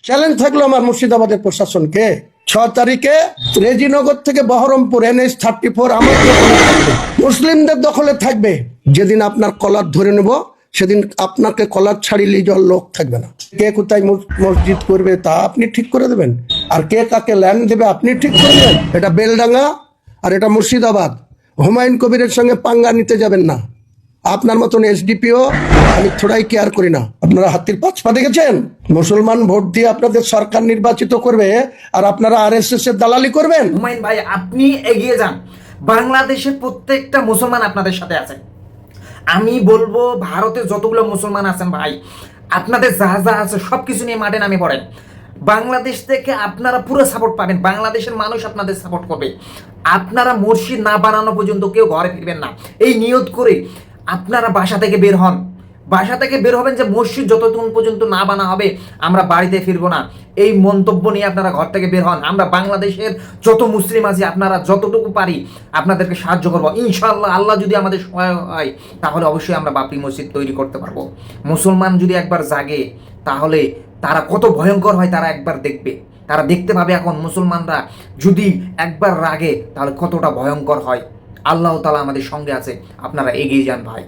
Challenge থাকলো আমার মুর্শিদাবাদের প্রশাসনকে, 6 তারিখে রেজিনগর থেকে বহরমপুর NH-34 আমার দখলে থাকবে, মুসলিমদের দখলে থাকবে। যেদিন আপনার কলার ধরে নেব সেদিন আপনাকে কলার ছাড়িয়ে যাওয়ার লোক থাকবে না। কে কোথায় মসজিদ করবে তা আপনি ঠিক করে দেবেন, আর কে কাকে ল্যান্ড দেবে আপনি ঠিক করে দেবেন। এটা বেলডাঙ্গা আর এটা মুর্শিদাবাদ। হুমায়ুন কবিরের সঙ্গে পাঙ্গা নিতে যাবেন না। আপনার মতন SDPO আমি থোড়াই কেয়ার করি না। আপনারা হাতির পাঁচ পা দেখেছেন? মুসলমান ভোট দিয়ে আপনাদের সরকার নির্বাচিত করবে আর আপনারা RSS এর দালালি করবেন। হুমায়ুন ভাই, আপনি এগিয়ে যান। বাংলাদেশের প্রত্যেকটা মুসলমান আপনাদের সাথে আছে। আমি বলবো ভারতে যতগুলো মুসলমান আছেন ভাই, আপনাদের যা যা আছে সবকিছু নিয়ে মাঠে নামে পড়েন। বাংলাদেশ থেকে আপনারা পুরো সাপোর্ট পাবেন, বাংলাদেশের মানুষ আপনাদের সাপোর্ট করবে। আপনারা মসজিদ না বানানো পর্যন্ত কেউ ঘরে ফিরবেন না, এই নিয়ত করে আপনারা বাসা থেকে বের হন। বাসা থেকে বের হবেন যে মসজিদ যতক্ষণ পর্যন্ত না বানা হবে আমরা বাড়িতে ফিরবো না, এই মন্তব্য নিয়ে আপনারা ঘর থেকে বের হন। আমরা বাংলাদেশের যত মুসলিম আছি আপনারা যতটুকু পারি আপনাদেরকে সাহায্য করবো ইনশাআল্লাহ। আল্লাহ যদি আমাদের সহায় হয় তাহলে অবশ্যই আমরা বাবরি মসজিদ তৈরি করতে পারবো। মুসলমান যদি একবার জাগে তাহলে তারা কত ভয়ঙ্কর হয় তারা একবার দেখবে, তারা দেখতে পাবে এখন মুসলমানরা যদি একবার রাগে তাহলে কতটা ভয়ঙ্কর হয়। আল্লাহ তাআলা আমাদের সঙ্গে আছে, আপনারা এগিয়ে যান ভাই।